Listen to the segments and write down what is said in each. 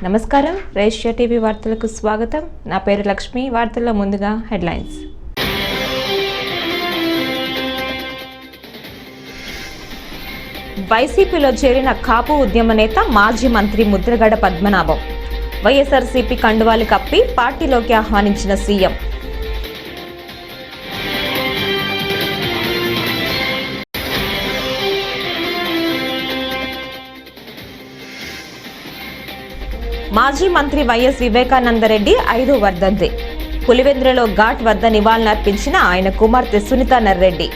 నమస్కారం, రేష్యా టీవీ వార్తలకు స్వాగతం. నా పేరు లక్ష్మి. వార్తల్లో ముందుగా హెడ్లైన్స్. వైసీపీలో చేరిన కాపు ఉద్యమ నేత మాజీ మంత్రి ముద్రగడ పద్మనాభం వైఎస్ఆర్సీపీ కండువాలు కప్పి పార్టీలోకి ఆహ్వానించిన సీఎం. మాజీ మంత్రి వైఎస్ వివేకానందరెడ్డి 5వ వర్ధంతి. పులివెందులలో ఘాట్ వద్ద నివాళులర్పించిన ఆయన కుమార్తె సునీతా నర్రెడ్డి.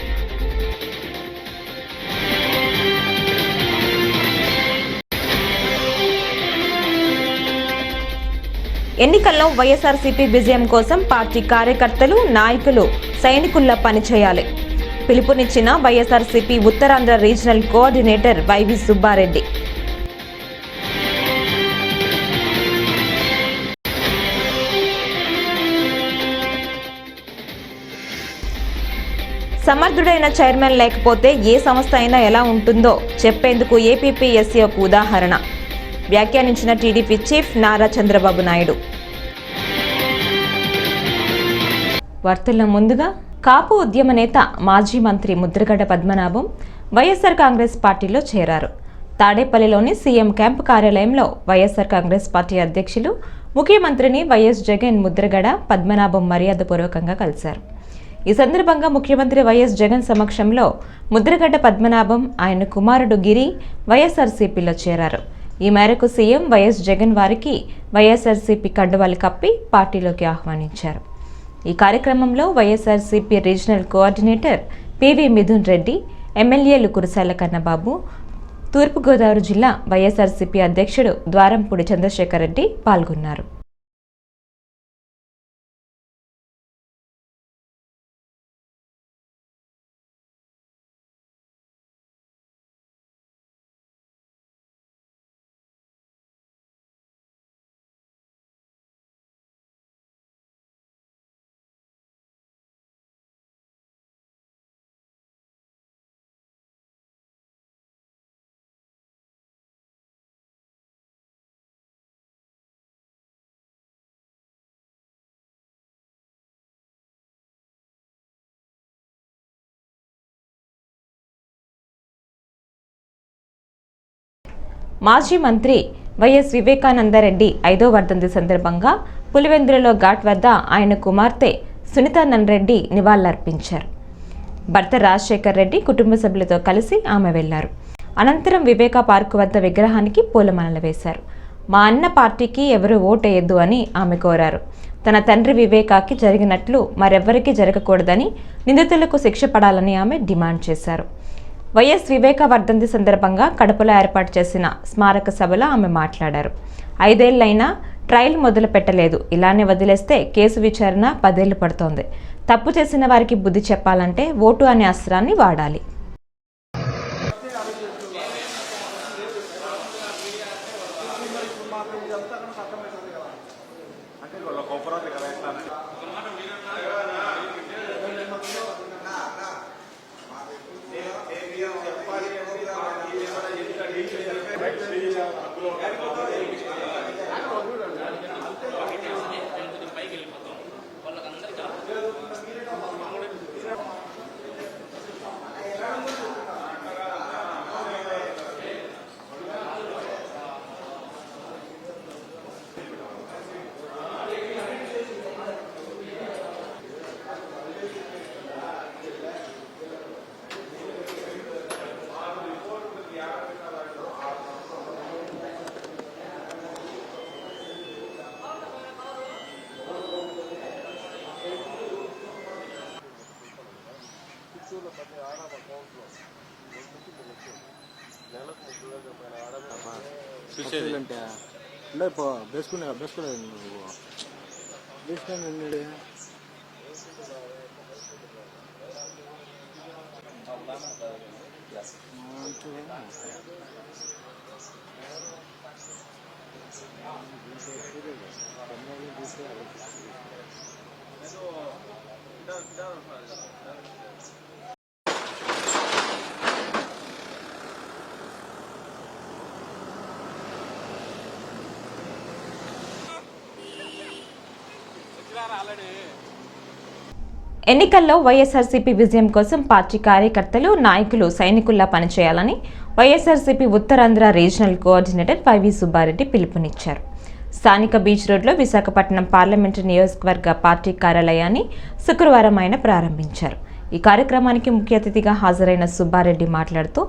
ఎన్నికల్లో వైఎస్ఆర్సీపీ విజయం కోసం పార్టీ కార్యకర్తలు, నాయకులు సైనికుల్లా పనిచేయాలి. పిలుపునిచ్చిన YSRCP Uttarandhra regional coordinator YV Subbareddy. సమర్థుడైన chairman లేకపోతే ఏ సంస్థ అయినా ఎలా ఉంటుందో చెప్పేందుకు ఏపీపీఎస్సీ ఒక ఉదాహరణ వ్యాఖ్యానించిన టీడీపీ చీఫ్ నారా చంద్రబాబు నాయుడు. వార్తల్లో ముందుగా, కాపు ఉద్యమ నేత మాజీ మంత్రి ముద్రగడ పద్మనాభం వైఎస్ఆర్ కాంగ్రెస్ పార్టీలో చేరారు. తాడేపల్లిలోని సీఎం క్యాంపు కార్యాలయంలో వైఎస్ఆర్ కాంగ్రెస్ పార్టీ అధ్యక్షులు, ముఖ్యమంత్రిని వైఎస్ జగన్ ముద్రగడ పద్మనాభం మర్యాదపూర్వకంగా కలిశారు. ఈ సందర్భంగా ముఖ్యమంత్రి వైఎస్ జగన్ సమక్షంలో ముద్రగడ్డ పద్మనాభం, ఆయన కుమారుడు గిరి వైఎస్ఆర్సీపీలో చేరారు. ఈ మేరకు సీఎం వైఎస్ జగన్ వారికి వైఎస్ఆర్సీపీ కండువాలు కప్పి పార్టీలోకి ఆహ్వానించారు. ఈ కార్యక్రమంలో YSRCP regional coordinator PV Mithun Reddy, ఎమ్మెల్యేలు కురసాల కన్నబాబు, తూర్పుగోదావరి జిల్లా వైఎస్ఆర్సీపీ అధ్యక్షుడు ద్వారంపూడి చంద్రశేఖర్ రెడ్డి పాల్గొన్నారు. మాజీ మంత్రి వైఎస్ వివేకానందరెడ్డి 5వ వర్ధంతి సందర్భంగా పులివెందులలో ఘాట్ వద్ద ఆయన కుమార్తె సునీతా నర్రెడ్డి నివాళులర్పించారు. భర్త రాజశేఖర్ రెడ్డి కుటుంబ సభ్యులతో కలిసి ఆమె వెళ్లారు. అనంతరం వివేకా పార్కు వద్ద విగ్రహానికి పూలమాలలు వేశారు. మా అన్న పార్టీకి ఎవరు ఓటేయద్దు అని ఆమె కోరారు. తన తండ్రి వివేకాకి జరిగినట్లు మరెవ్వరికీ జరగకూడదని, నిందితులకు శిక్ష పడాలని ఆమె డిమాండ్ చేశారు. వైఎస్ వివేక వర్ధంతి సందర్భంగా కడపలో ఏర్పాటు చేసిన స్మారక సభలో ఆమె మాట్లాడారు. 5 ఏళ్లైనా ట్రయల్ మొదలు పెట్టలేదు. ఇలానే వదిలేస్తే కేసు విచారణ 10 ఏళ్లు పడుతోంది. తప్పు చేసిన వారికి బుద్ధి చెప్పాలంటే ఓటు అనే అస్త్రాన్ని వాడాలి. ఎన్నికల్లో వైఎస్ఆర్సీపీ విజయం కోసం పార్టీ కార్యకర్తలు నాయకులు సైనికుల్లా పనిచేయాలని వైఎస్ఆర్సీపీ ఉత్తరాంధ్ర రీజనల్ కోఆర్డినేటర్ వైవి సుబ్బారెడ్డి పిలుపునిచ్చారు. స్థానిక బీచ్ రోడ్లో విశాఖపట్నం పార్లమెంటు నియోజకవర్గ పార్టీ కార్యాలయాన్ని శుక్రవారం ఆయన ప్రారంభించారు. ఈ కార్యక్రమానికి ముఖ్య అతిథిగా హాజరైన సుబ్బారెడ్డి మాట్లాడుతూ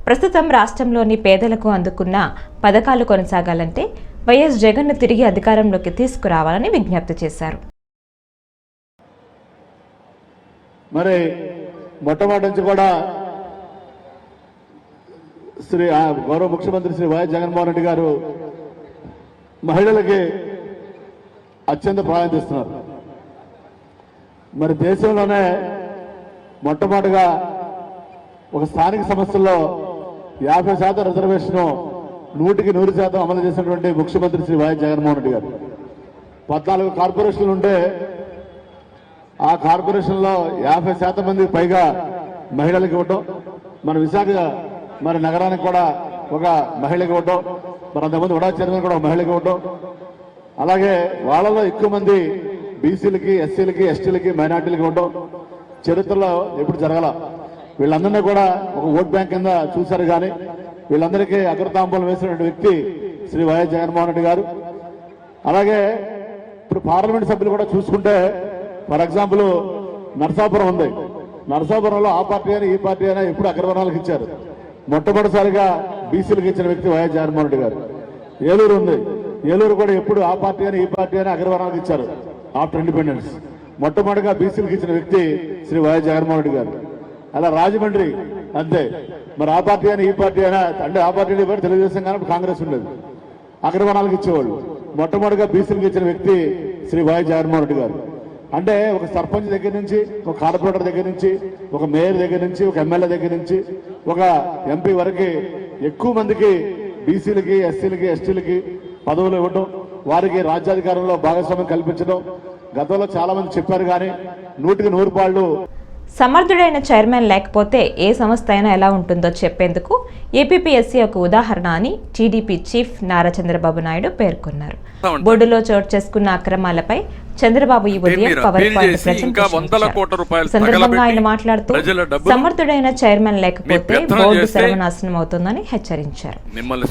ప్రస్తుతం రాష్ట్రంలోని పేదలకు అందుకున్న పథకాలు కొనసాగాలంటే వైఎస్ జగన్ను తిరిగి అధికారంలోకి తీసుకురావాలని విజ్ఞప్తి చేశారు. మరి మొట్టమొదటి నుంచి కూడా గౌరవ ముఖ్యమంత్రి శ్రీ వైఎస్ జగన్మోహన్ రెడ్డి గారు మహిళలకి అత్యంత ప్రాధాన్యత ఇస్తున్నారు. మరి దేశంలోనే మొట్టమొదటిగా ఒక స్థానిక సంస్థల్లో 50% రిజర్వేషన్ 100% అమలు చేసినటువంటి ముఖ్యమంత్రి శ్రీ వైఎస్ జగన్మోహన్ రెడ్డి గారు 14 కార్పొరేషన్లు ఉంటే ఆ కార్పొరేషన్లో 50% మందికి పైగా మహిళలకు ఇవ్వటం, మన విశాఖ మరి నగరానికి కూడా ఒక మహిళకి ఇవ్వటం, మరి అంతకుముందు వడా చైర్మన్ కూడా ఒక మహిళకి ఇవ్వటం, అలాగే వాళ్ళలో ఎక్కువ మంది బీసీలకి, ఎస్సీలకి, ఎస్టీలకి, మైనార్టీలకి ఇవ్వటం చరిత్రలో ఎప్పుడు జరగల. వీళ్ళందరినీ కూడా ఒక ఓట్ బ్యాంక్ కింద చూశారు. కానీ వీళ్ళందరికీ అగ్రతాంబూలం వేసినటువంటి వ్యక్తి శ్రీ వైఎస్ జగన్మోహన్ రెడ్డి గారు. అలాగే ఇప్పుడు పార్లమెంట్ సభ్యులు కూడా చూసుకుంటే ఫర్ ఎగ్జాంపుల్ నరసాపురం ఉంది. నరసాపురంలో ఆ పార్టీ అయినా ఈ పార్టీ అయినా ఎప్పుడు అగ్రవర్ణాలకు ఇచ్చారు. మొట్టమొదటిసారిగా బీసీలకు ఇచ్చిన వ్యక్తి వైఎస్ జగన్మోహన్ రెడ్డి గారు. ఏలూరు ఉంది. ఏలూరు కూడా ఎప్పుడు ఆ పార్టీ అయినా ఈ పార్టీ అయినా అగ్రవర్ణాలకు ఇచ్చారు. ఆఫ్టర్ ఇండిపెండెన్స్ మొట్టమొదటిగా బీసీలకు ఇచ్చిన వ్యక్తి శ్రీ వైఎస్ జగన్మోహన్ రెడ్డి గారు. అలా రాజమండ్రి అంతే. మరి ఆ పార్టీ అయినా ఈ పార్టీ అయినా అంటే ఆ పార్టీ తెలుగుదేశం కానీ కాంగ్రెస్ ఉండేది, అగ్రవర్ణాలకు ఇచ్చేవాళ్ళు. మొట్టమొదటిగా బీసీలకు ఇచ్చిన వ్యక్తి శ్రీ వైఎస్ జగన్మోహన్ రెడ్డి గారు. అంటే ఒక సర్పంచ్ దగ్గర నుంచి, ఒక కార్పొరేటర్ దగ్గర నుంచి, ఒక మేయర్ దగ్గర నుంచి, ఒక ఎమ్మెల్యే దగ్గర నుంచి, ఒక ఎంపీ వరకు ఎక్కువ మందికి బీసీలకి, ఎస్సీలకి, ఎస్టీలకి పదవులు ఇవ్వడం, వారికి రాజ్యాధికారంలో భాగస్వామ్యం కల్పించడం గతంలో చాలా మంది చెప్పారు. కానీ 100% సమర్థుడైన చైర్మన్ లేకపోతే ఏ సంస్థ అయినా ఎలా ఉంటుందో చెప్పేందుకు ఏపీపీఎస్సీ ఒక ఉదాహరణ అని టీడీపీ చీఫ్ నారా చంద్రబాబు నాయుడు పేర్కొన్నారు. బోర్డులో చోటు చేసుకున్న అక్రమాలపై చంద్రబాబు ఈ ఉదయం పవర్ పాయింట్ సందర్భంగా ఆయన మాట్లాడుతూ సమర్థుడైన చైర్మన్ లేకపోతే బోర్డు సర్వనాశనం అవుతుందని హెచ్చరించారు.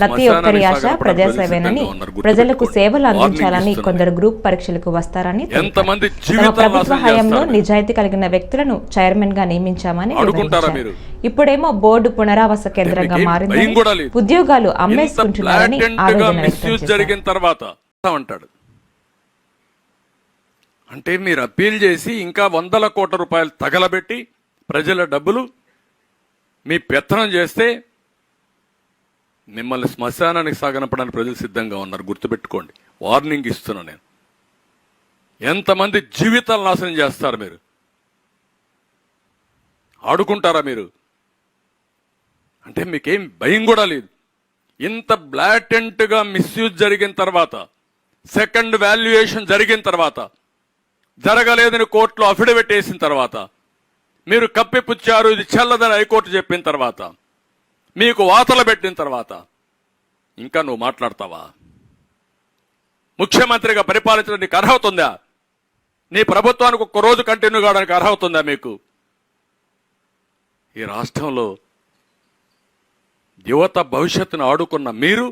ప్రతి ఒక్కరి ఆశ ప్రజాసేవేనని, ప్రజలకు సేవలు అందించాలని కొందరు గ్రూప్ పరీక్షలకు వస్తారని, తమ ప్రభుత్వ హయాంలో నిజాయితీ కలిగిన వ్యక్తులను చైర్మన్ గా నియమించామని వివరించారు. ఇప్పుడేమో బోర్డు పునరావాస కేంద్రంగా మారిందని, ఉద్యోగాలు అమ్మేసుకుంటున్నారని ఆవేదన వ్యక్తం చేశారు. అంటే మీరు అప్పీల్ చేసి ఇంకా 100 కోట్ల రూపాయలు తగలబెట్టి ప్రజల డబ్బులు మీ పెత్తనం చేస్తే మిమ్మల్ని శ్మశానానికి సాగనపడానికి ప్రజలు సిద్ధంగా ఉన్నారు. గుర్తుపెట్టుకోండి, వార్నింగ్ ఇస్తున్నా నేను. ఎంతమంది జీవితాలు నాశనం చేస్తారు మీరు? ఆడుకుంటారా మీరు? అంటే మీకేం భయం కూడా లేదు. ఇంత బ్లాటెంట్గా మిస్యూజ్ జరిగిన తర్వాత, సెకండ్ వాల్యుయేషన్ జరిగిన తర్వాత, జరగలేదని కోర్టులో అఫిడవిట్ వేసిన తర్వాత, మీరు కప్పిపుచ్చారు ఇది చెల్లదని హైకోర్టు చెప్పిన తర్వాత, మీకు వాతలు పెట్టిన తర్వాత ఇంకా నువ్వు మాట్లాడతావా? ముఖ్యమంత్రిగా పరిపాలించడానికి నీకు అర్హత ఉందా? నీ ప్రభుత్వానికి ఒక్క రోజు కంటిన్యూ కావడానికి అర్హత ఉందా మీకు? ఈ రాష్ట్రంలో యువత భవిష్యత్తును ఆడుకున్న మీరు,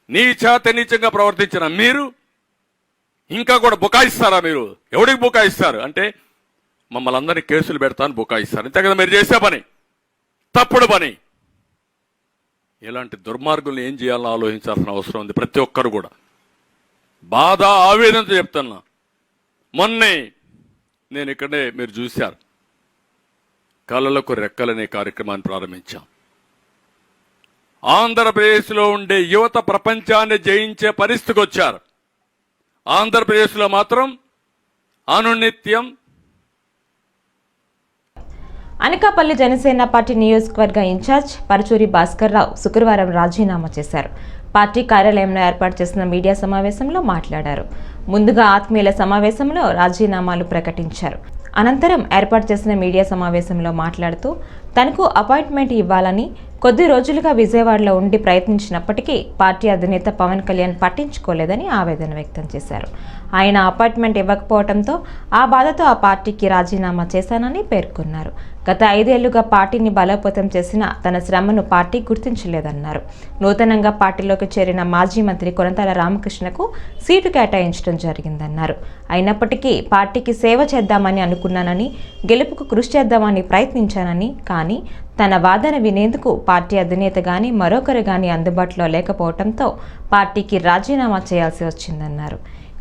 నీచంగా ప్రవర్తించిన మీరు ఇంకా కూడా బుకాయిస్తారా? మీరు ఎవడికి బుకాయిస్తారు అంటే మమ్మల్ని అందరినీ కేసులు పెడతాను బుకాయిస్తారు. అంతే కదా మీరు చేసే పని, తప్పుడు పని. ఇలాంటి దుర్మార్గుల్ని ఏం చేయాలని ఆలోచించాల్సిన అవసరం ఉంది ప్రతి ఒక్కరు కూడా. బాధ, ఆవేదనతో చెప్తున్నా. మొన్నే నేను ఇక్కడే మీరు చూశారు, కళలకు రెక్కలనే కార్యక్రమాన్ని ప్రారంభించాం. ఆంధ్రప్రదేశ్లో ఉండే యువత ప్రపంచాన్ని జయించే పరిస్థితికి వచ్చారు. ఆంధ్రప్రదేశ్లో మాత్రం అనునిత్యం. అనకాపల్లి జనసేన పార్టీ నియోజకవర్గ ఇన్ఛార్జ్ పరచూరి భాస్కర్ రావు శుక్రవారం రాజీనామా చేశారు. పార్టీ కార్యాలయంలో ఏర్పాటు చేసిన మీడియా సమావేశంలో మాట్లాడారు. ముందుగా ఆత్మీయుల సమావేశంలో రాజీనామాలు ప్రకటించారు. అనంతరం ఏర్పాటు చేసిన మీడియా సమావేశంలో మాట్లాడుతూ తనకు అపాయింట్మెంట్ ఇవ్వాలని కొద్ది రోజులుగా విజయవాడలో ఉండి ప్రయత్నించినప్పటికీ పార్టీ అధినేత పవన్ కళ్యాణ్ పట్టించుకోలేదని ఆవేదన వ్యక్తం చేశారు. ఆయన అపాయింట్మెంట్ ఇవ్వకపోవడంతో ఆ బాధతో ఆ పార్టీకి రాజీనామా చేశానని పేర్కొన్నారు. గత 5 ఏళ్లుగా పార్టీని బలోపేతం చేసిన తన శ్రమను పార్టీ గుర్తించలేదన్నారు. నూతనంగా పార్టీలోకి చేరిన మాజీ మంత్రి కొనతాల రామకృష్ణకు సీటు కేటాయించడం జరిగిందన్నారు. అయినప్పటికీ పార్టీకి సేవ చేద్దామని అనుకున్నానని, గెలుపుకు కృషి చేద్దామని ప్రయత్నించానని, కానీ తన వాదన వినేందుకు పార్టీ అధినేత గాని మరొకరు గాని అందుబాటులో లేకపోవడంతో పార్టీకి రాజీనామా చేయాల్సి వచ్చిందన్నారు.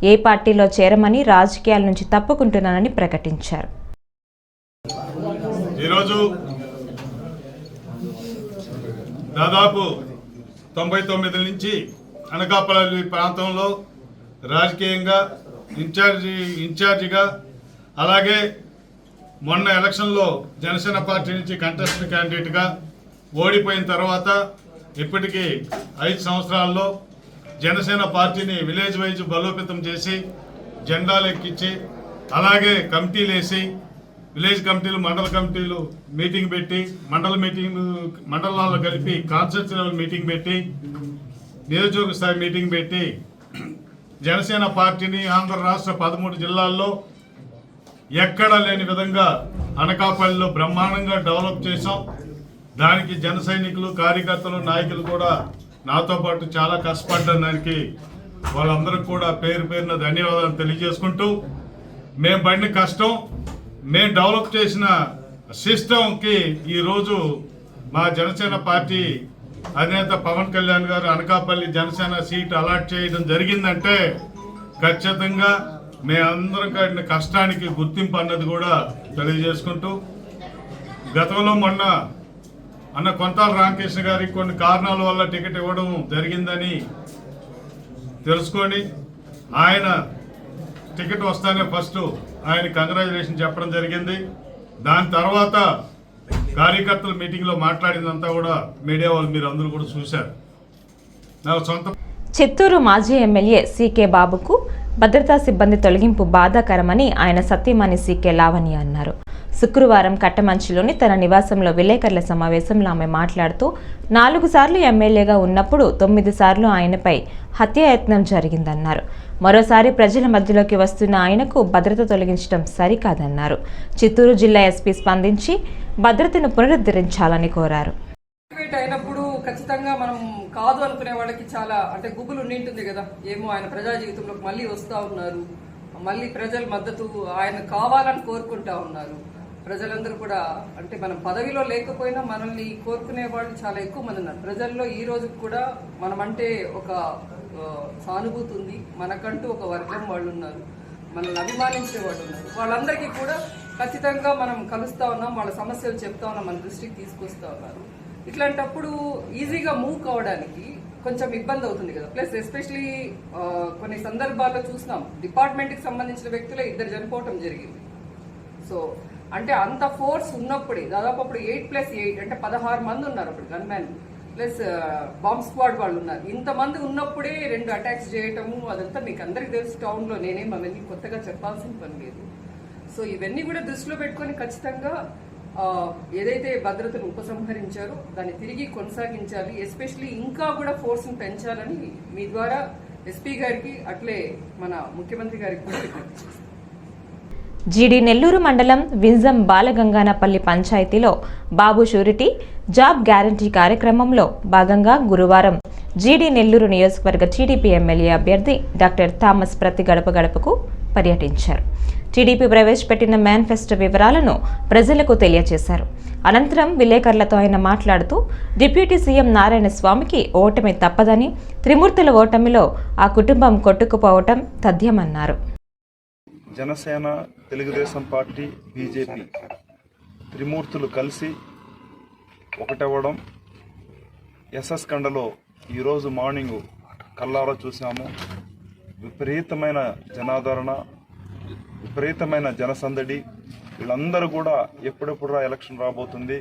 ఏ పార్టీలో చేరమని రాజకీయాల నుంచి తప్పుకుంటున్నానని ప్రకటించారు. ఈరోజు దాదాపు 99 నుంచి అనకాపల్లి ప్రాంతంలో రాజకీయంగా ఇన్ఛార్జిగా, అలాగే మొన్న ఎలక్షన్లో జనసేన పార్టీ నుంచి కంటెస్టెడ్ క్యాండిడేట్గా ఓడిపోయిన తర్వాత ఇప్పటికీ 5 సంవత్సరాల్లో జనసేన పార్టీని విలేజ్ వైజ్ బలోపేతం చేసి జెండాలు ఎక్కించి, అలాగే కమిటీలు వేసి, విలేజ్ కమిటీలు, మండల కమిటీలు మీటింగ్ పెట్టి, మండలాల్లో కలిపి కాన్స్టిట్యూన్సీ లెవెల్ మీటింగ్ పెట్టి, నియోజకవర్గ స్థాయి మీటింగ్ పెట్టి జనసేన పార్టీని ఆంధ్ర రాష్ట్ర 13 జిల్లాల్లో ఎక్కడా లేని విధంగా అనకాపల్లిలో బ్రహ్మాండంగా డెవలప్ చేశాం. దానికి జన సైనికులు, కార్యకర్తలు, నాయకులు కూడా నాతో పాటు చాలా కష్టపడ్డానికి వాళ్ళందరికీ కూడా పేరు పేరున ధన్యవాదాలు తెలియజేసుకుంటూ, మేము పడిన కష్టం, మేము డెవలప్ చేసిన సిస్టంకి ఈరోజు మా జనసేన పార్టీ అధినేత పవన్ కళ్యాణ్ గారు అనకాపల్లి జనసేన సీట్ అలాట్ చేయడం జరిగిందంటే ఖచ్చితంగా మేమందరం పడిన కష్టానికి గుర్తింపు అన్నది కూడా తెలియజేసుకుంటూ, గతంలో మొన్న అన్న కొంతాల రామకృష్ణ గారికి కొన్ని కారణాల వల్ల టికెట్ ఇవ్వడం జరిగిందని తెలుసుకొని ఆయన టికెట్ వస్తానే ఫస్ట్ ఆయన కంగ్రాచులేషన్ చెప్పడం జరిగింది. దాని తర్వాత కార్యకర్తల మీటింగ్లో మాట్లాడిందంతా కూడా మీడియా వాళ్ళు మీరు అందరూ కూడా చూశారు. నాకు సొంత చిత్తూరు మాజీ ఎమ్మెల్యే సీకే బాబుకు భద్రతా సిబ్బంది తొలగింపు బాధాకరమని ఆయన సతీమణి సీకే లావణ్య అన్నారు. శుక్రవారం కట్టమంచిలోని తన నివాసంలో విలేకరుల సమావేశంలో ఆమె మాట్లాడుతూ 4 సార్లు ఎమ్మెల్యేగా ఉన్నప్పుడు 9 సార్లు ఆయనపై హత్యాయత్నం జరిగిందన్నారు. మరోసారి ప్రజల మధ్యలోకి వస్తున్న ఆయనకు భద్రత తొలగించడం సరికాదన్నారు. చిత్తూరు జిల్లా ఎస్పీ స్పందించి భద్రతను పునరుద్ధరించాలని కోరారు. అయినప్పుడు ఖచ్చితంగా మనం కాదు అనుకునే వాళ్ళకి చాలా అంటే గుబులు ఉండింటుంది కదా, ఏమో ఆయన ప్రజా జీవితంలోకి మళ్ళీ వస్తూ ఉన్నారు, మళ్ళీ ప్రజల మద్దతు ఆయన కావాలని కోరుకుంటా ఉన్నారు. ప్రజలందరూ కూడా అంటే మనం పదవిలో లేకపోయినా మనల్ని కోరుకునే వాళ్ళు చాలా ఎక్కువ మంది ఉన్నారు ప్రజల్లో. ఈ రోజు కూడా మనమంటే ఒక సానుభూతి ఉంది, మనకంటూ ఒక వర్గం వాళ్ళు ఉన్నారు, మనల్ని అభిమానించే వాళ్ళు ఉన్నారు. వాళ్ళందరికీ కూడా ఖచ్చితంగా మనం కలుస్తూ ఉన్నాం, వాళ్ళ సమస్యలు చెప్తా ఉన్నాం, మన దృష్టికి తీసుకొస్తా ఉన్నారు. ఇట్లాంటప్పుడు ఈజీగా మూవ్ కావడానికి కొంచెం ఇబ్బంది అవుతుంది కదా. ప్లస్ ఎస్పెషలీ కొన్ని సందర్భాల్లో చూసినాం, డిపార్ట్మెంట్కి సంబంధించిన వ్యక్తులే 2 చనిపోవటం జరిగింది. సో అంటే అంత ఫోర్స్ ఉన్నప్పుడే దాదాపు అప్పుడు 8+8 అంటే 16 మంది ఉన్నారు అప్పుడు గన్మ్యాన్ ప్లస్ బాంబ్ స్క్వాడ్ వాళ్ళు ఉన్నారు. ఇంతమంది ఉన్నప్పుడే 2 అటాక్స్ చేయటము అదంతా మీకు అందరికి తెలుసు. టౌన్లో నేనేం అవన్నీ కొత్తగా చెప్పాల్సిన పని లేదు. సో ఇవన్నీ కూడా దృష్టిలో పెట్టుకొని ఖచ్చితంగా ఏదైతే భద్రతను ఉపసంహరించారో దాన్ని తిరిగి కొనసాగించాలి. ఎస్పెషలీ ఇంకా కూడా ఫోర్స్ని పెంచాలని మీ ద్వారా ఎస్పీ గారికి అట్లే మన ముఖ్యమంత్రి గారికి కూడా విజ్ఞప్తి చేస్తాను. జీడీ నెల్లూరు మండలం వింజం బాలగంగానపల్లి పంచాయతీలో బాబు షూరిటీ జాబ్ గ్యారంటీ కార్యక్రమంలో భాగంగా గురువారం జీడీ నెల్లూరు నియోజకవర్గ టీడీపీ ఎమ్మెల్యే అభ్యర్థి డాక్టర్ థామస్ ప్రతి గడప గడపకు పర్యటించారు. టీడీపీ ప్రవేశపెట్టిన మేనిఫెస్టో వివరాలను ప్రజలకు తెలియజేశారు. అనంతరం విలేకరులతో ఆయన మాట్లాడుతూ డిప్యూటీ సీఎం నారాయణ స్వామికి ఓటమి తప్పదని, త్రిమూర్తుల ఓటమిలో ఆ కుటుంబం కొట్టుకుపోవటం తథ్యమన్నారు. జనసేన, తెలుగుదేశం పార్టీ, బీజేపీ త్రిమూర్తులు కలిసి ఒకటవ్వడం ఎస్ఎస్ కండలో ఈరోజు మార్నింగ్ కల్లారా చూసాము. విపరీతమైన జనాదరణ, విపరీతమైన జనసందడి. వీళ్ళందరూ కూడా ఎప్పుడెప్పుడు ఎలక్షన్ రాబోతుంది,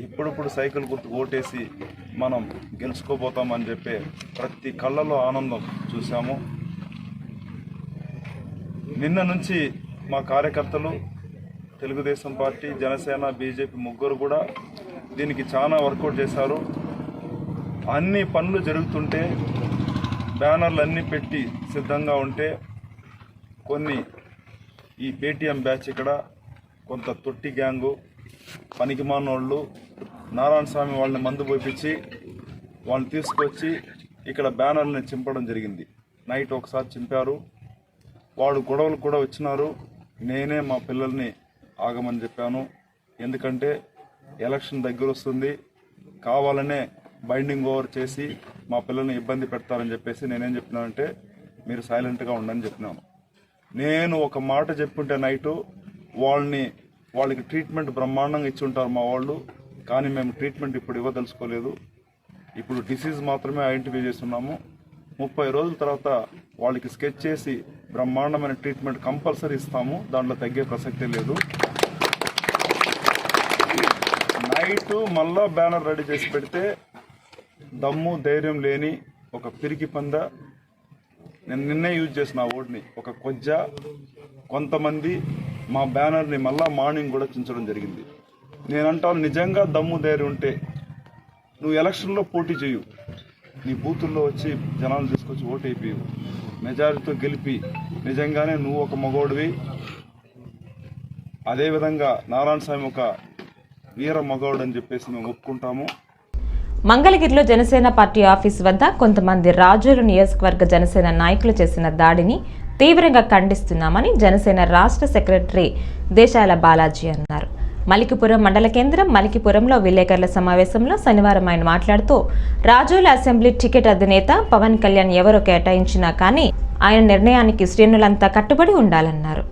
ఎప్పుడెప్పుడు సైకిల్ గుర్తు ఓటేసి మనం గెలుచుకోబోతామని చెప్పి ప్రతి కళ్ళలో ఆనందం చూసాము. నిన్న నుంచి మా కార్యకర్తలు తెలుగుదేశం పార్టీ, జనసేన, బీజేపీ ముగ్గురు కూడా దీనికి చాలా వర్కౌట్ చేశారు. అన్ని పనులు జరుగుతుంటే, బ్యానర్లు అన్నీ పెట్టి సిద్ధంగా ఉంటే కొన్ని ఈ పేటీఎం బ్యాచ్ ఇక్కడ కొంత తొట్టి గ్యాంగు, పనికిమానోళ్ళు, నారాయణ స్వామి వాళ్ళని మందు పోయించి వాళ్ళని తీసుకొచ్చి ఇక్కడ బ్యానర్ని చింపడం జరిగింది. నైట్ ఒకసారి చింపారు. వాడు గొడవలు కూడా వచ్చినారు. నేనే మా పిల్లల్ని ఆగమని చెప్పాను. ఎందుకంటే ఎలక్షన్ దగ్గర వస్తుంది, కావాలనే బైండింగ్ ఓవర్ చేసి మా పిల్లల్ని ఇబ్బంది పెడతారని చెప్పేసి నేనేం చెప్పినానంటే మీరు సైలెంట్గా ఉండని చెప్పినాను. నేను ఒక మాట చెప్పుంటే నైటు వాళ్ళకి ట్రీట్మెంట్ బ్రహ్మాండంగా ఇచ్చి ఉంటారు మా వాళ్ళు. కానీ మేము ట్రీట్మెంట్ ఇప్పుడు ఇవ్వదలుచుకోలేదు. ఇప్పుడు డిసీజ్ మాత్రమే ఐడెంటిఫై చేస్తున్నాము. 30 రోజుల తర్వాత వాళ్ళకి స్కెచ్ చేసి బ్రహ్మాండమైన ట్రీట్మెంట్ కంపల్సరీ ఇస్తాము. దాంట్లో తగ్గే ప్రసక్తే లేదు. నైట్ మళ్ళా బ్యానర్ రెడీ చేసి పెడితే దమ్ము ధైర్యం లేని ఒక పిరికి పంద, నేను నిన్నే యూజ్ చేసిన ఆ వర్డ్ని, ఒక కొజ్జ కొంతమంది మా బ్యానర్ని మళ్ళా మార్నింగ్ కూడా చించడం జరిగింది. నేనంటాను, నిజంగా దమ్ము ధైర్యం ఉంటే నువ్వు ఎలక్షన్లో పోటీ చేయు, నీ బూతుల్లో వచ్చి జనాలు తీసుకొచ్చి ఓటు అయిపోయి మెజారిటీతో గెలిపి నిజంగానే నువ్వు ఒక మగోడివి, అదేవిధంగా నారాయణ స్వామి ఒక వీర మగోడు అని చెప్పేసి మేము ఒప్పుకుంటాము. మంగళగిరిలో జనసేన పార్టీ ఆఫీస్ వద్ద కొంతమంది రాజోలు నియోజకవర్గ జనసేన నాయకులు చేసిన దాడిని తీవ్రంగా ఖండిస్తున్నామని జనసేన రాష్ట్ర సెక్రటరీ దేశాల బాలాజీ అన్నారు. మలికిపురం మండల కేంద్రం మలికిపురంలో విలేకరుల సమావేశంలో శనివారం ఆయన మాట్లాడుతూ, రాజోలు అసెంబ్లీ టికెట్ అధినేత పవన్ కళ్యాణ్ ఎవరో కేటాయించినా కానీ ఆయన నిర్ణయానికి శ్రేణులంతా కట్టుబడి ఉండాలన్నారు.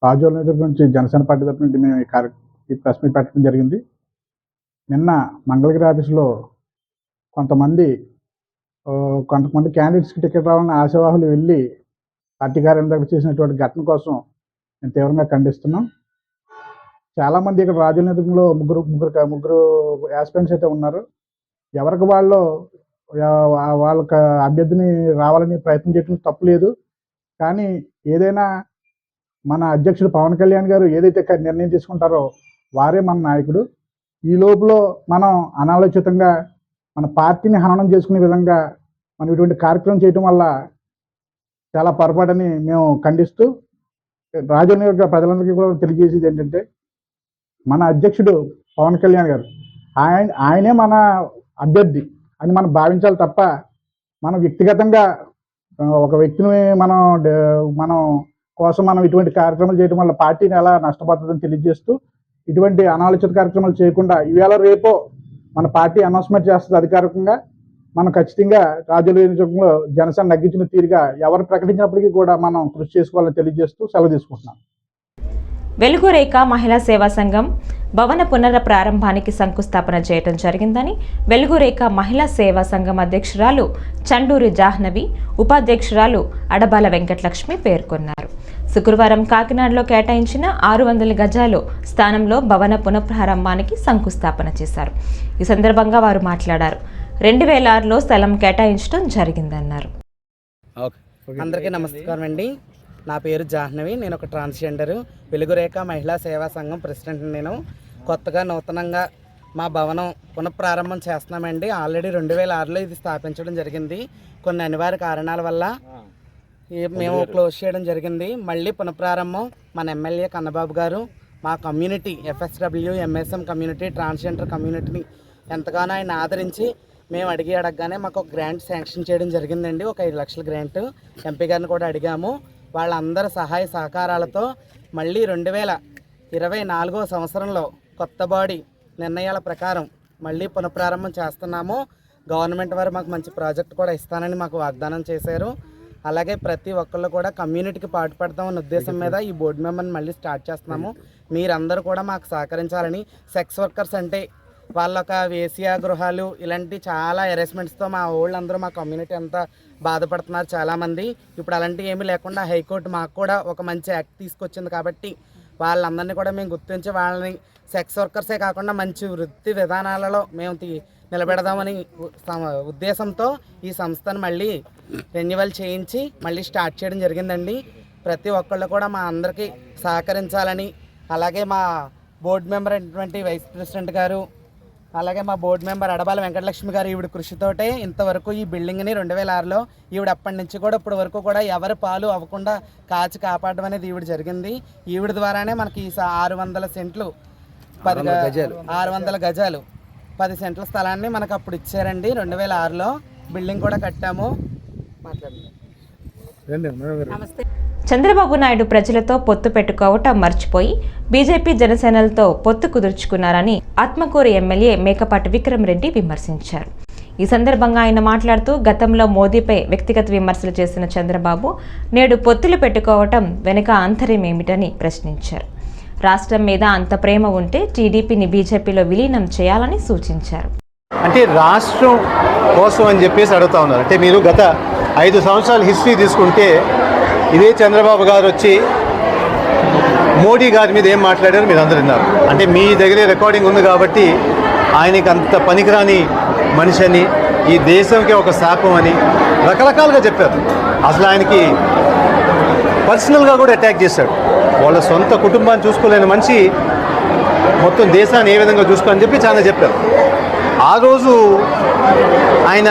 రాజోలు నుంచి జనసేన పార్టీ తరఫు నుండి మేము ఈ ప్రెస్ మీట్ పెట్టడం జరిగింది. నిన్న మంగళగిరి ఆఫీసులో కొంతమంది క్యాండిడేట్స్కి టికెట్ రావాలని ఆశావాహులు వెళ్ళి పార్టీ కార్యాలయం దగ్గర చేసినటువంటి ఘటన కోసం మేము తీవ్రంగా ఖండిస్తున్నాం. చాలామంది ఇక్కడ రాజనీతిలో ముగ్గురు యాస్పిరెంట్స్ అయితే ఉన్నారు. ఎవరికి వాళ్ళకి అభ్యర్థిని రావాలని ప్రయత్నం చేయడం తప్పులేదు. కానీ ఏదైనా మన అధ్యక్షుడు పవన్ కళ్యాణ్ గారు ఏదైతే నిర్ణయం తీసుకుంటారో వారే మన నాయకుడు. ఈ లోపల మనం అనాలోచితంగా మన పార్టీని హననం చేసుకునే విధంగా మనం ఇటువంటి కార్యక్రమం చేయడం వల్ల చాలా పొరపాటని మేము ఖండిస్తూ రాజనీయ ప్రజలందరికీ కూడా తెలియజేసేది ఏంటంటే, మన అధ్యక్షుడు పవన్ కళ్యాణ్ గారు ఆయనే మన అభ్యర్థి అని మనం భావించాలి తప్ప మనం వ్యక్తిగతంగా ఒక వ్యక్తిని మనం కోసం మనం ఇటువంటి కార్యక్రమాలు చేయడం వల్ల పార్టీని ఎలా నష్టపోతుందని తెలియజేస్తూ, ఇటువంటి అనాలోచిత కార్యక్రమాలు చేయకుండా ఈవేళ రేపో మన పార్టీ అనౌన్స్మెంట్ చేస్తుంది అధికారికంగా. మనం ఖచ్చితంగా రాజోలు నియోజకవర్గంలో జనసేన నగ్గించిన తీరుగా ఎవరు ప్రకటించినప్పటికీ కూడా మనం కృషి చేసుకోవాలని తెలియజేస్తూ సెలవు తీసుకుంటున్నాం. వెలుగురేఖ మహిళా సేవా సంఘం భవన పునఃప్రారంభానికి శంకుస్థాపన చేయడం జరిగిందని వెలుగురేఖ మహిళా సేవా సంఘం అధ్యక్షురాలు చండూరి జాహ్నవి, ఉపాధ్యక్షురాలు అడబాల వెంకటలక్ష్మి పేర్కొన్నారు. శుక్రవారం కాకినాడలో కేటాయించిన 600 గజాలు స్థానంలో భవన పునఃప్రారంభానికి శంకుస్థాపన చేశారు. ఈ సందర్భంగా వారు మాట్లాడారు. 2006లో స్థలం కేటాయించడం జరిగిందన్నారు. అందరికీ నమస్కారం అండి. నా పేరు జాహ్నవి. నేను ఒక ట్రాన్స్జెండరు. వెలుగురేఖ మహిళా సేవా సంఘం ప్రెసిడెంట్. నేను కొత్తగా నూతనంగా మా భవనం పునఃప్రారంభం చేస్తున్నామండి. ఆల్రెడీ 2006లో ఇది స్థాపించడం జరిగింది. కొన్ని అనివార్య కారణాల వల్ల మేము క్లోజ్ చేయడం జరిగింది. మళ్ళీ పునఃప్రారంభం మన ఎమ్మెల్యే కన్నబాబు గారు మా community FSW, MSM community, transgender కమ్యూనిటీని ఎంతగానో ఆయన ఆదరించి మేము అడగగానే మాకు ఒక గ్రాంట్ శాంక్షన్ చేయడం జరిగిందండి. ఒక 5 లక్షల గ్రాంట్. ఎంపీ గారిని కూడా అడిగాము. వాళ్ళందరి సహాయ సహకారాలతో మళ్ళీ 2024వ సంవత్సరంలో కొత్త బాడీ నిర్ణయాల ప్రకారం మళ్ళీ పునఃప్రారంభం చేస్తున్నాము. గవర్నమెంట్ వారు మాకు మంచి ప్రాజెక్ట్ కూడా ఇస్తానని మాకు వాగ్దానం చేశారు. అలాగే ప్రతి ఒక్కళ్ళు కూడా కమ్యూనిటీకి పాటుపడతామన్న ఉద్దేశం మీద ఈ బోర్డు మెంబర్ని మళ్ళీ స్టార్ట్ చేస్తున్నాము. మీరందరూ కూడా మాకు సహకరించాలని. సెక్స్ వర్కర్స్ అంటే వాళ్ళొక వేశ్యా గృహాలు ఇలాంటి చాలా హెరాస్మెంట్స్తో మా వాళ్ళందరూ మా కమ్యూనిటీ అంతా బాధపడుతున్నారు చాలామంది. ఇప్పుడు అలాంటివి ఏమీ లేకుండా హైకోర్టు మాకు కూడా ఒక మంచి యాక్ట్ తీసుకొచ్చింది కాబట్టి వాళ్ళందరినీ కూడా మేము గుర్తించి వాళ్ళని సెక్స్ వర్కర్సే కాకుండా మంచి వృత్తి విధానాలలో మేము నిలబెడదామని ఉద్దేశంతో ఈ సంస్థను మళ్ళీ రెన్యువల్ చేయించి మళ్ళీ స్టార్ట్ చేయడం జరిగిందండి. ప్రతి ఒక్కళ్ళు కూడా మా అందరికీ సహకరించాలని, అలాగే మా బోర్డు మెంబర్ అయినటువంటి వైస్ ప్రెసిడెంట్ గారు, అలాగే మా బోర్డు మెంబర్ అడబాల వెంకటలక్ష్మి గారు ఈవిడ కృషితోటే ఇంతవరకు ఈ బిల్డింగ్ని 2006లో ఈవిడ అప్పటి నుంచి కూడా ఇప్పటి వరకు కూడా ఎవరి పాలు అవ్వకుండా కాచి కాపాడడం అనేది ఈవిడ జరిగింది. ఈవిడ ద్వారానే మనకి 600 సెంట్లు 600 గజాలు 10 సెంట్ల స్థలాన్ని మనకు అప్పుడు ఇచ్చారండి. 2006లో బిల్డింగ్ కూడా కట్టాము. చంద్రబాబు నాయుడు ప్రజలతో పొత్తు పెట్టుకోవటం మర్చిపోయి బీజేపీ జనసేనలతో పొత్తు కుదుర్చుకున్నారని ఆత్మకూరు ఎమ్మెల్యే మేకపాటి విక్రమ్ రెడ్డి విమర్శించారు. ఈ సందర్భంగా ఆయన మాట్లాడుతూ గతంలో మోదీపై వ్యక్తిగత విమర్శలు చేసిన చంద్రబాబు నేడు పొత్తులు పెట్టుకోవటం వెనుక ఆంతర్యం ఏమిటని ప్రశ్నించారు. రాష్ట్రం మీద అంత ప్రేమ ఉంటే టీడీపీని బీజేపీలో విలీనం చేయాలని సూచించారు. అంటే రాష్ట్రం కోసం అని చెప్పేసి అడుగుతా ఉన్నారు. అంటే మీరు గత 5 సంవత్సరాల హిస్టరీ తీసుకుంటే ఇదే చంద్రబాబు గారు వచ్చి మోడీ గారి మీద ఏం మాట్లాడారో మీరు అందరూ విన్నారు. అంటే మీ దగ్గరే రికార్డింగ్ ఉంది కాబట్టి ఆయనకి అంత పనికిరాని మనిషి అని, ఈ దేశంకి ఒక శాపం అని రకరకాలుగా చెప్పారు. అసలు ఆయనకి పర్సనల్గా కూడా అటాక్ చేశాడు. వాళ్ళ సొంత కుటుంబాన్ని చూసుకోలేని మనిషి మొత్తం దేశాన్ని ఏ విధంగా చూసుకోని చెప్పి చాలా చెప్పారు. ఆ రోజు ఆయన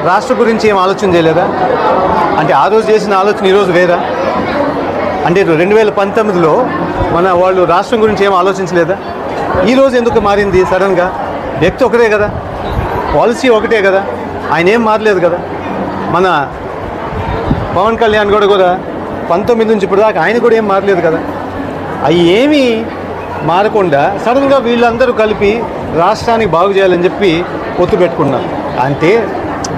రాష్ట్ర గురించి ఏం ఆలోచన చేయలేదా? అంటే ఆ రోజు చేసిన ఆలోచన ఈరోజు వేరా? అంటే 2019లో మన వాళ్ళు రాష్ట్రం గురించి ఏం ఆలోచించలేదా? ఈరోజు ఎందుకు మారింది సడన్గా? వ్యక్తి ఒకటే కదా, పాలసీ ఒకటే కదా, ఆయన ఏం మారలేదు కదా. మన పవన్ కళ్యాణ్ కూడా 19 నుంచి ఇప్పుడు దాకా ఆయన కూడా ఏం మారలేదు కదా. అవి ఏమీ మారకుండా సడన్గా వీళ్ళందరూ కలిపి రాష్ట్రానికి బాగు చేయాలని చెప్పి పొత్తు పెట్టుకున్నారు. అంటే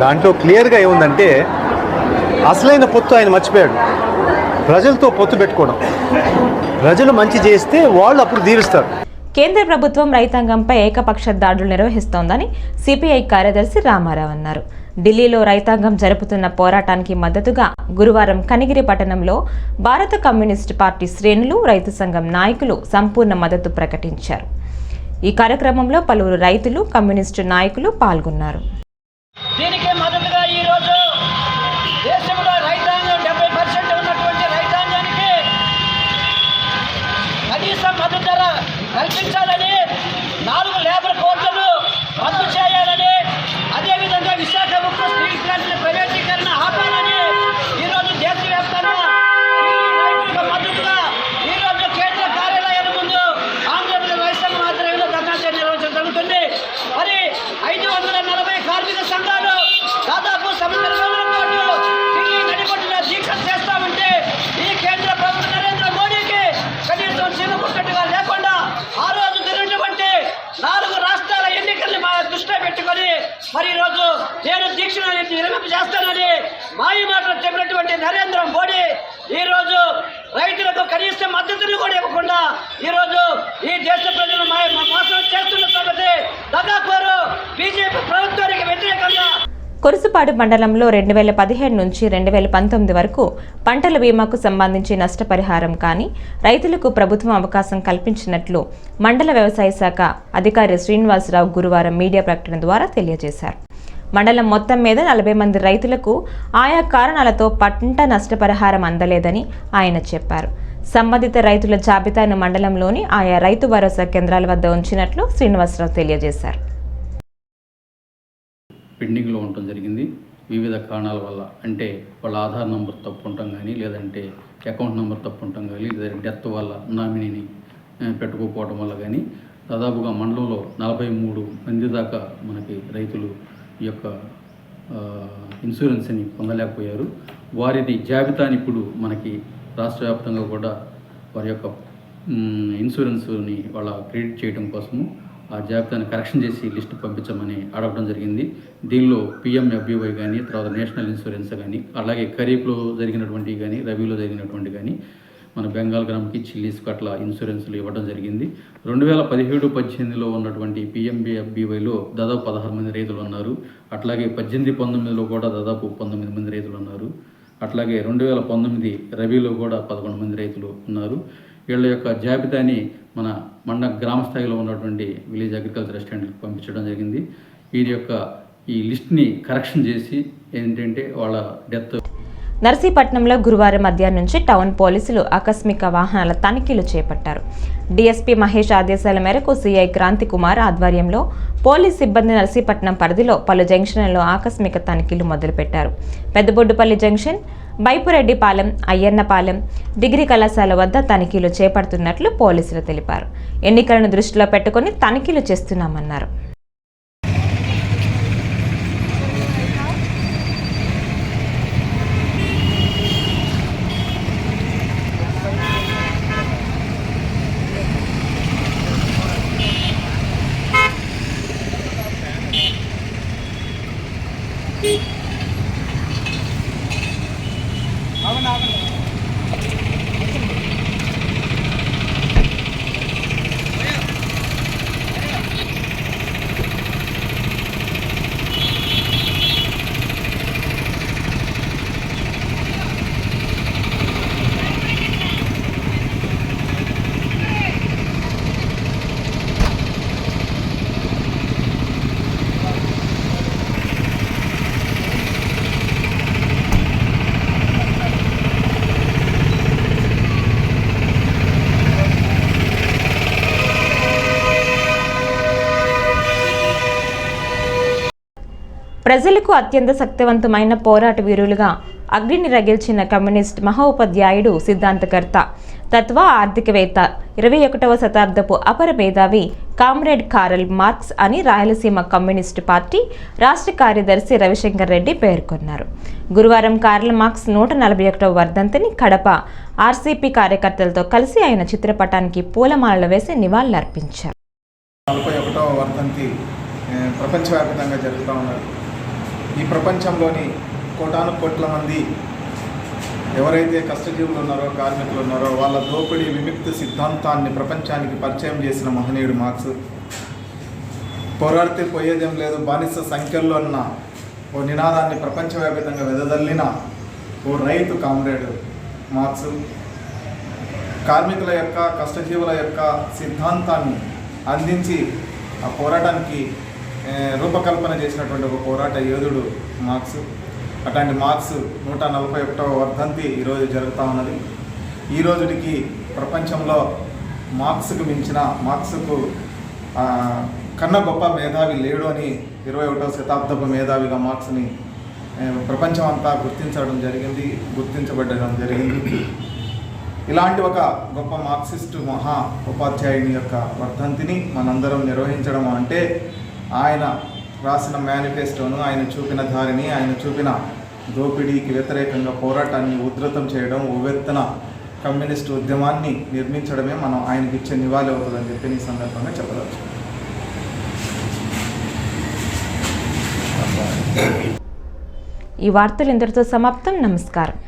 దాంట్లో క్లియర్గా ఏముందంటే అసలైన పొత్తు ఆయన మర్చిపోయాడు. ప్రజలతో పొత్తు పెట్టుకోవడం, ప్రజలు మంచి చేస్తే వాళ్ళు అప్పుడు దీవిస్తారు. కేంద్ర ప్రభుత్వం రైతాంగంపై ఏకపక్ష దాడులు నిర్వహిస్తోందని సిపిఐ కార్యదర్శి రామారావు అన్నారు. ఢిల్లీలో రైతాంగం జరుపుతున్న పోరాటానికి మద్దతుగా గురువారం కనిగిరి పట్టణంలో భారత కమ్యూనిస్టు పార్టీ శ్రేణులు, రైతు సంఘం నాయకులు సంపూర్ణ మద్దతు ప్రకటించారు. ఈ కార్యక్రమంలో పలువురు రైతులు, కమ్యూనిస్టు నాయకులు పాల్గొన్నారు. దీనికి మద్దతుగా ఈరోజు దేశంలో రైతాంగం 70% ఉన్నటువంటి రైతాంగానికి కనీస మద్దతు ధర కల్పించాలని, 4 లేబర్ కోడ్లను రద్దు చేయాలని, అదేవిధంగా విశాఖ ఉక్కు స్టీల్ ప్లాంట్ల ప్రైవేటీకరణ ఆపాలని ఈరోజు దేశవ్యాప్తంగా రైతులకు మద్దతుగా ఈరోజు కేంద్ర కార్యాలయాల ముందు ఆంధ్రప్రదేశ్ రైతాంగ ఆధ్వర్యంలో ధర్నా నిర్వహించడం జరుగుతుంది. మరి 540 కార్మిక సంఘాలు దాదాపు 9 రోజుల పాటు ఢిల్లీ నడిబొడ్డున దీక్ష చేస్తామంటే ఈ కేంద్ర ప్రభుత్వ నరేంద్ర మోడీకి కనీసం చిన్నపుట్టట్టుగా లేకుండా ఆ రోజు జరిగినటువంటి 4 రాష్ట్రాల ఎన్నికల్ని మా దృష్టిలో పెట్టుకొని మరి ఈరోజు నేను దీక్షను విరమింపు చేస్తానని మాయి మాటలు చెప్పినటువంటి నరేంద్ర మోడీ ఈరోజు రైతులకు కనీస మద్దతుని కూడా ఇవ్వకుండా ఈరోజు ఈ దేశ ప్రజలు మోసం చేస్తున్న సంగతి దగాకోరు బీజేపీ ప్రభుత్వానికి వ్యతిరేకంగా. కొరుసుపాడు మండలంలో 2017 నుంచి 2019 వరకు పంటల బీమాకు సంబంధించి నష్టపరిహారం కానీ రైతులకు ప్రభుత్వం అవకాశం కల్పించినట్లు మండల వ్యవసాయ శాఖ అధికారి శ్రీనివాసరావు గురువారం మీడియా ప్రకటన ద్వారా తెలియజేశారు. మండలం మొత్తం మీద 40 మంది రైతులకు ఆయా కారణాలతో పంట నష్టపరిహారం అందలేదని ఆయన చెప్పారు. సంబంధిత రైతుల జాబితాను మండలంలోని ఆయా రైతు భరోసా కేంద్రాల వద్ద ఉంచినట్లు శ్రీనివాసరావు తెలియజేశారు. పెండింగ్లో ఉండటం జరిగింది వివిధ కారణాల వల్ల. అంటే వాళ్ళ ఆధార్ నెంబర్ తప్పు ఉండటం కానీ, లేదంటే అకౌంట్ నెంబర్ తప్పు ఉండటం కానీ, లేదా డెత్ వల్ల నామినీని పెట్టుకోకపోవడం వల్ల కానీ దాదాపుగా మండలంలో 43 మంది దాకా మనకి రైతులు ఈ యొక్క ఇన్సూరెన్స్ని పొందలేకపోయారు. వారిది జాబితాని ఇప్పుడు మనకి రాష్ట్ర వ్యాప్తంగా కూడా వారి యొక్క ఇన్సూరెన్స్ని వాళ్ళ క్రెడిట్ చేయడం కోసము ఆ జాబితాను కరెక్షన్ చేసి లిస్టు పంపించమని అడగడం జరిగింది. దీనిలో PMFBY కానీ, తర్వాత నేషనల్ ఇన్సూరెన్స్ కానీ, అలాగే ఖరీఫ్లో జరిగినటువంటి కానీ, రబీలో జరిగినటువంటి కానీ, మన బెంగాల్ గ్రామ్కి, చిల్లీస్కి అట్లా ఇన్సూరెన్స్లు ఇవ్వడం జరిగింది. 2017-18లో ఉన్నటువంటి PMFBYలో దాదాపు 16 మంది రైతులు ఉన్నారు. అట్లాగే 18-19లో కూడా దాదాపు 19 మంది రైతులు ఉన్నారు. అట్లాగే 2019 రబీలో కూడా 11 మంది రైతులు ఉన్నారు. వీళ్ళ యొక్క జాబితాని మన మండల గ్రామ స్థాయిలో ఉన్నటువంటి విలేజ్ అగ్రికల్చర్ అసిస్టెంట్కి పంపించడం జరిగింది. వీరి యొక్క ఈ లిస్ట్ని కరెక్షన్ చేసి ఏంటంటే వాళ్ళ డెత్. నర్సీపట్నంలో గురువారం మధ్యాహ్నం నుంచి టౌన్ పోలీసులు ఆకస్మిక వాహనాల తనిఖీలు చేపట్టారు. డీఎస్పీ మహేష్ ఆదేశాల మేరకు సిఐ క్రాంతి కుమార్ ఆధ్వర్యంలో పోలీస్ సిబ్బంది నర్సీపట్నం పరిధిలో పలు జంక్షన్లలో ఆకస్మిక తనిఖీలు మొదలుపెట్టారు. పెద్దబొడ్డుపల్లి జంక్షన్, బైపురెడ్డిపాలెం, అయ్యన్నపాలెం, డిగ్రీ కళాశాల వద్ద తనిఖీలు చేపడుతున్నట్లు పోలీసులు తెలిపారు. ఎన్నికలను దృష్టిలో పెట్టుకుని తనిఖీలు చేస్తున్నామన్నారు. ప్రజలకు అత్యంత శక్తివంతమైన పోరాట వీరులుగా అగ్నిని రగిల్చిన కమ్యూనిస్ట్ మహోపాధ్యాయుడు, సిద్ధాంతకర్త, తత్వ ఆర్థికవేత్త, 21వ శతాబ్దపు అపర మేధావి కామ్రేడ్ కారల్ మార్క్స్ అని రాయలసీమ కమ్యూనిస్టు పార్టీ రాష్ట్ర కార్యదర్శి రవిశంకర్ రెడ్డి పేర్కొన్నారు. గురువారం కార్ల్ మార్క్స్ 141వ వర్ధంతిని కడప ఆర్సీపీ కార్యకర్తలతో కలిసి ఆయన చిత్రపటానికి పూలమాలలు వేసి నివాళులర్పించారు. 41వ వర్ధంతి ప్రపంచవ్యాప్తంగా జరుగుతూ ఉన్నది. ఈ ప్రపంచంలోని కోటాను కోట్ల మంది ఎవరైతే కష్టజీవులు ఉన్నారో, కార్మికులు ఉన్నారో, వాళ్ళ దోపిడీ విముక్తి సిద్ధాంతాన్ని ప్రపంచానికి పరిచయం చేసిన మహనీయుడు మార్క్స్. పోరాడితే పోయేదేం లేదు, బానిస సంఖ్యల్లో ఉన్న ఓ నినాదాన్ని ప్రపంచవ్యాప్తంగా వెదజల్లిన ఓ రైతు కామ్రేడ్ మార్క్స్. కార్మికుల యొక్క, కష్టజీవుల యొక్క సిద్ధాంతాన్ని అందించి ఆ పోరాటానికి రూపకల్పన చేసినటువంటి ఒక పోరాట యోధుడు మార్క్స్. అట్లాంటి మార్క్స్ 141వ వర్ధంతి ఈరోజు జరుగుతూ ఉన్నది. ఈ రోజుకి ప్రపంచంలో మార్క్స్కు మించిన, మార్క్స్కు కన్నా గొప్ప మేధావి లేడు అని 21వ శతాబ్దపు మేధావిగా మార్క్స్ని ప్రపంచం అంతా గుర్తించబడడం జరిగింది. ఇలాంటి ఒక గొప్ప మార్క్సిస్టు మహా ఉపాధ్యాయుని యొక్క వర్ధంతిని మనందరం నిర్వహించడం అంటే ఆయన రాసిన మేనిఫెస్టోను, ఆయన చూపిన దారిని, ఆయన చూపిన దోపిడీకి వ్యతిరేకంగా పోరాటాన్ని ఉధృతం చేయడం, ఉవ్వెత్తున కమ్యూనిస్టు ఉద్యమాన్ని నిర్మించడమే మనం ఆయనకి ఇచ్చే నివాళి అవుతుందని చెప్పి ఈ సందర్భంగా చెప్పవచ్చు. ఈ వార్తలు ఇంతటితో సమాప్తం. నమస్కారం.